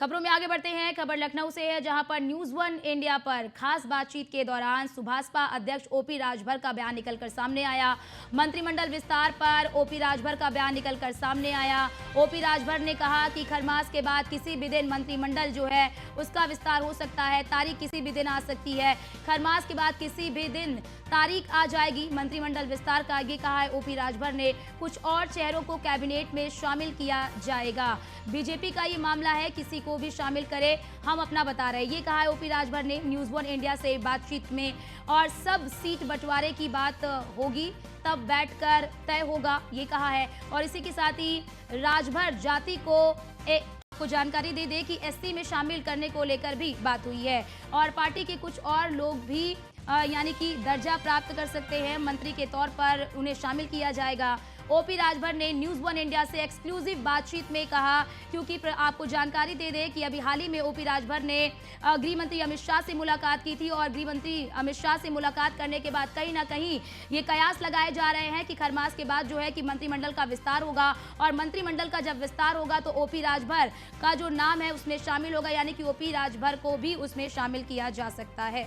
खबरों में आगे बढ़ते हैं। खबर लखनऊ से है, जहां पर न्यूज वन इंडिया पर खास बातचीत के दौरान सुभाषपा अध्यक्ष ओपी राजभर का बयान निकलकर सामने आया। मंत्रिमंडल विस्तार पर ओपी राजभर का बयान निकलकर सामने आया। ओपी राजभर ने कहा कि खरमास के बाद किसी भी दिन मंत्रिमंडल जो है उसका विस्तार हो सकता है। तारीख किसी भी दिन आ सकती है। खरमास के बाद किसी भी दिन तारीख आ जाएगी मंत्रिमंडल विस्तार का, ये कहा है ओपी राजभर ने। कुछ और चेहरों को कैबिनेट में शामिल किया जाएगा। बीजेपी का ये मामला है, किसी को भी शामिल करे, हम अपना बता रहे हैं, ये कहा है ओपी राजभर ने न्यूज वन इंडिया से बातचीत में। और सब सीट बंटवारे की बात होगी तब बैठकर तय होगा, ये कहा है। और इसी के साथ ही राजभर जाति को जानकारी दे दे कि एससी में शामिल करने को लेकर भी बात हुई है। और पार्टी के कुछ और लोग भी यानी कि दर्जा प्राप्त कर सकते हैं, मंत्री के तौर पर उन्हें शामिल किया जाएगा। ओपी राजभर ने न्यूज वन इंडिया से एक्सक्लूसिव बातचीत में कहा, क्योंकि आपको जानकारी दे दें कि अभी हाल ही में ओपी राजभर ने गृह मंत्री अमित शाह से मुलाकात की थी। और गृह मंत्री अमित शाह से मुलाकात करने के बाद कहीं ना कहीं ये कयास लगाए जा रहे हैं कि खरमास के बाद जो है कि मंत्रिमंडल का विस्तार होगा। और मंत्रिमंडल का जब विस्तार होगा तो ओपी राजभर का जो नाम है उसमें शामिल होगा, यानी कि ओपी राजभर को भी उसमें शामिल किया जा सकता है।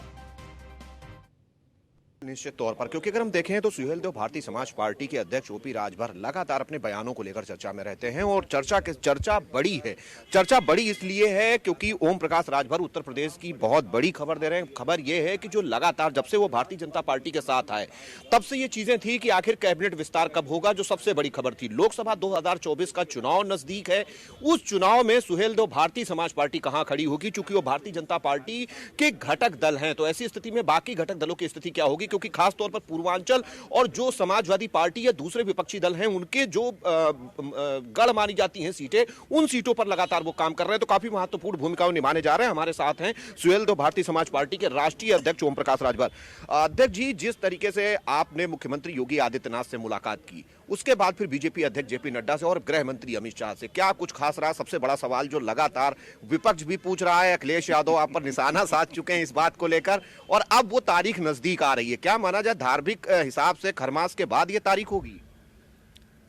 निश्चित तौर पर, क्योंकि अगर हम देखें तो सुहेलदेव भारतीय समाज पार्टी के अध्यक्ष ओपी राजभर लगातार अपने बयानों को लेकर चर्चा में रहते हैं। और चर्चा बड़ी है। चर्चा बड़ी इसलिए है क्योंकि ओम प्रकाश राजभर उत्तर प्रदेश की बहुत बड़ी खबर दे रहे हैं। खबर यह है कि जो लगातार जब से वो भारतीय जनता पार्टी के साथ आए तब से ये चीजें थी कि आखिर कैबिनेट विस्तार कब होगा। जो सबसे बड़ी खबर थी, लोकसभा 2024 का चुनाव नजदीक है, उस चुनाव में सुहेलदेव भारतीय समाज पार्टी कहां खड़ी होगी, क्योंकि वो भारतीय जनता पार्टी के घटक दल हैं। तो ऐसी स्थिति में बाकी घटक दलों की स्थिति क्या होगी, क्योंकि खास तौर पर पूर्वांचल और जो समाजवादी पार्टी या दूसरे विपक्षी दल हैं उनके जो गढ़ मानी जाती हैं सीटें, उन सीटों पर लगातार वो काम कर रहे हैं। तो काफी महत्वपूर्ण भूमिकाओं निभाने जा रहे हैं। हमारे साथ हैं सुहेलदेव भारतीय समाज पार्टी के राष्ट्रीय अध्यक्ष ओम प्रकाश राजभर। अध्यक्ष जी, जिस तरीके से आपने मुख्यमंत्री योगी आदित्यनाथ से मुलाकात की, उसके बाद फिर बीजेपी अध्यक्ष जेपी नड्डा से और गृह मंत्री अमित शाह से, क्या कुछ खास रहा? सबसे बड़ा सवाल जो लगातार विपक्ष भी पूछ रहा है, अखिलेश यादव आप पर निशाना साध चुके हैं इस बात को लेकर, और अब वो तारीख नजदीक आ रही है। क्या माना जाए धार्मिक हिसाब से खरमास के बाद ये तारीख होगी?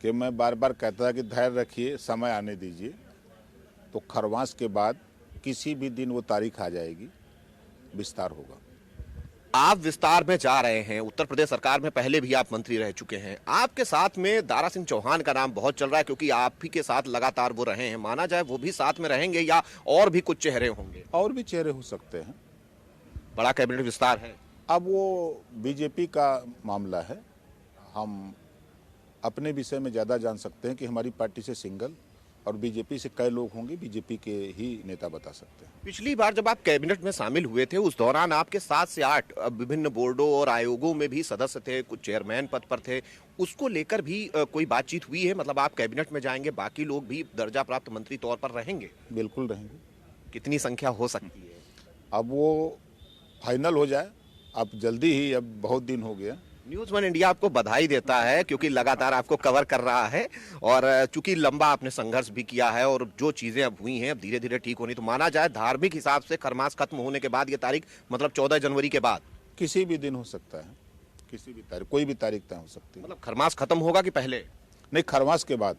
कि मैं बार बार कहता था कि धैर्य रखिए, समय आने दीजिए। तो खरमास के बाद किसी भी दिन वो तारीख आ जाएगी, विस्तार होगा। आप विस्तार में जा रहे हैं, उत्तर प्रदेश सरकार में पहले भी आप मंत्री रह चुके हैं, आपके साथ में दारा सिंह चौहान का नाम बहुत चल रहा है, क्योंकि आप ही के साथ लगातार वो रहे हैं। माना जाए वो भी साथ में रहेंगे या और भी कुछ चेहरे होंगे? और भी चेहरे हो सकते हैं। बड़ा कैबिनेट विस्तार है। अब वो बीजेपी का मामला है। हम अपने विषय में ज़्यादा जान सकते हैं कि हमारी पार्टी से सिंगल और बीजेपी से कई लोग होंगे, बीजेपी के ही नेता बता सकते हैं। पिछली बार जब आप कैबिनेट में शामिल हुए थे, उस दौरान आपके 7 से 8 विभिन्न बोर्डों और आयोगों में भी सदस्य थे, कुछ चेयरमैन पद पर थे। उसको लेकर भी कोई बातचीत हुई है? मतलब आप कैबिनेट में जाएंगे, बाकी लोग भी दर्जा प्राप्त मंत्री तौर पर रहेंगे? बिल्कुल रहेंगे। कितनी संख्या हो सकती है? अब वो फाइनल हो जाए, अब जल्दी ही, अब बहुत दिन हो गया। न्यूज वन इंडिया आपको बधाई देता है, क्योंकि लगातार आपको कवर कर रहा है। और चूंकि लंबा आपने संघर्ष भी किया है और जो चीजें अब हुई हैं अब धीरे धीरे ठीक होनी, तो माना जाए धार्मिक हिसाब से खरमास खत्म होने के बाद ये तारीख, मतलब 14 जनवरी के बाद किसी भी दिन हो सकता है, किसी भी तारीख, कोई भी तारीख तय हो सकती है। मतलब खरमास खत्म होगा कि पहले? नहीं, खरमास के बाद।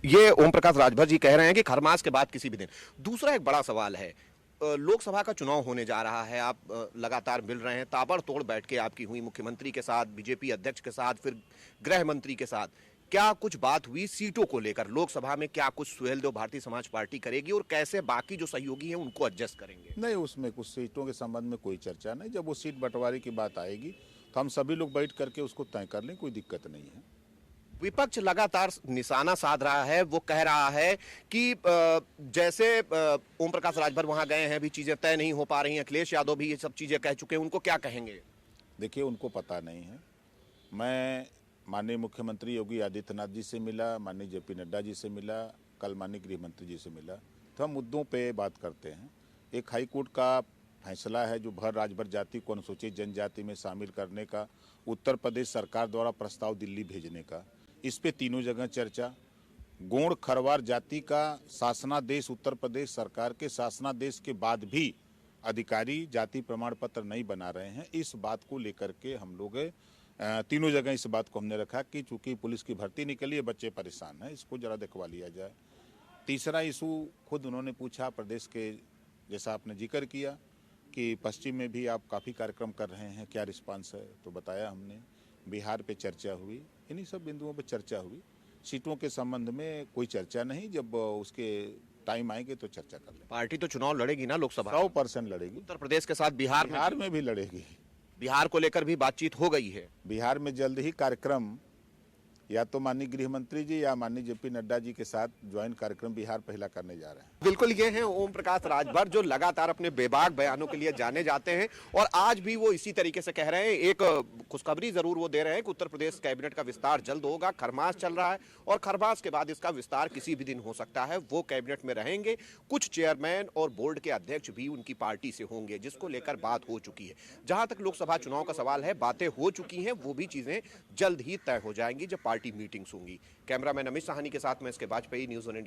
ये ओम प्रकाश राजभर जी कह रहे हैं कि खरमास के बाद किसी भी दिन। दूसरा एक बड़ा सवाल है, लोकसभा का चुनाव होने जा रहा है, आप लगातार मिल रहे हैं, ताबड़तोड़ बैठ के आपकी हुई मुख्यमंत्री के साथ, बीजेपी अध्यक्ष के साथ, फिर गृह मंत्री के साथ। क्या कुछ बात हुई सीटों को लेकर? लोकसभा में क्या कुछ सुहेलदेव भारतीय समाज पार्टी करेगी और कैसे बाकी जो सहयोगी हैं उनको एडजस्ट करेंगे? नहीं, उसमें कुछ सीटों के संबंध में कोई चर्चा नहीं। जब वो सीट बंटवारे की बात आएगी तो हम सभी लोग बैठ करके उसको तय कर लें, कोई दिक्कत नहीं है। विपक्ष लगातार निशाना साध रहा है, वो कह रहा है कि जैसे ओम प्रकाश राजभर वहां गए हैं, अभी चीजें तय नहीं हो पा रही हैं, अखिलेश यादव भी ये सब चीजें कह चुके हैं, उनको क्या कहेंगे? देखिए, उनको पता नहीं है। मैं माननीय मुख्यमंत्री योगी आदित्यनाथ जी से मिला, माननीय जेपी नड्डा जी से मिला, कल माननीय गृह मंत्री जी से मिला, तो हम मुद्दों पे बात करते हैं। एक हाईकोर्ट का फैसला है जो भर राजभर जाति को अनुसूचित जनजाति में शामिल करने का, उत्तर प्रदेश सरकार द्वारा प्रस्ताव दिल्ली भेजने का, इस पे तीनों जगह चर्चा। गोंड खरवार जाति का शासनादेश उत्तर प्रदेश सरकार के शासनादेश के बाद भी अधिकारी जाति प्रमाण पत्र नहीं बना रहे हैं। इस बात को लेकर के हम लोग तीनों जगह इस बात को हमने रखा कि चूंकि पुलिस की भर्ती निकली है, बच्चे परेशान हैं, इसको जरा दिखवा लिया जाए। तीसरा इशू खुद उन्होंने पूछा प्रदेश के, जैसा आपने जिक्र किया कि पश्चिम में भी आप काफ़ी कार्यक्रम कर रहे हैं, क्या रिस्पांस है, तो बताया हमने। बिहार पे चर्चा हुई, इन्हीं सब बिंदुओं पे चर्चा हुई। सीटों के संबंध में कोई चर्चा नहीं, जब उसके टाइम आएंगे तो चर्चा कर लेंगे। पार्टी तो चुनाव लड़ेगी ना लोकसभा? 100% लड़ेगी। उत्तर प्रदेश के साथ बिहार में भी लड़ेगी। बिहार को लेकर भी बातचीत हो गई है। बिहार में जल्द ही कार्यक्रम, या तो माननीय गृह मंत्री जी या माननीय जेपी नड्डा जी के साथ ज्वाइंट कार्यक्रम बिहार पहला करने जा रहे हैं। बिल्कुल, ये हैं ओम प्रकाश राजभर, जो लगातार अपने बेबाक बयानों के लिए जाने जाते हैं और आज भी वो इसी तरीके से कह रहे हैं। एक खुशखबरी जरूर वो दे रहे हैं कि उत्तर प्रदेश कैबिनेट का विस्तार जल्द होगा। खरमास चल रहा है और खरमास के बाद इसका विस्तार किसी भी दिन हो सकता है। वो कैबिनेट में रहेंगे, कुछ चेयरमैन और बोर्ड के अध्यक्ष भी उनकी पार्टी से होंगे, जिसको लेकर बात हो चुकी है। जहां तक लोकसभा चुनाव का सवाल है, बातें हो चुकी हैं, वो भी चीजें जल्द ही तय हो जाएंगी जब पार्टी मीटिंग्स होंगी। कैमरामैन अमित साहनी के साथ मैं इसके वाजपेयी, न्यूज़ 1 इंडिया।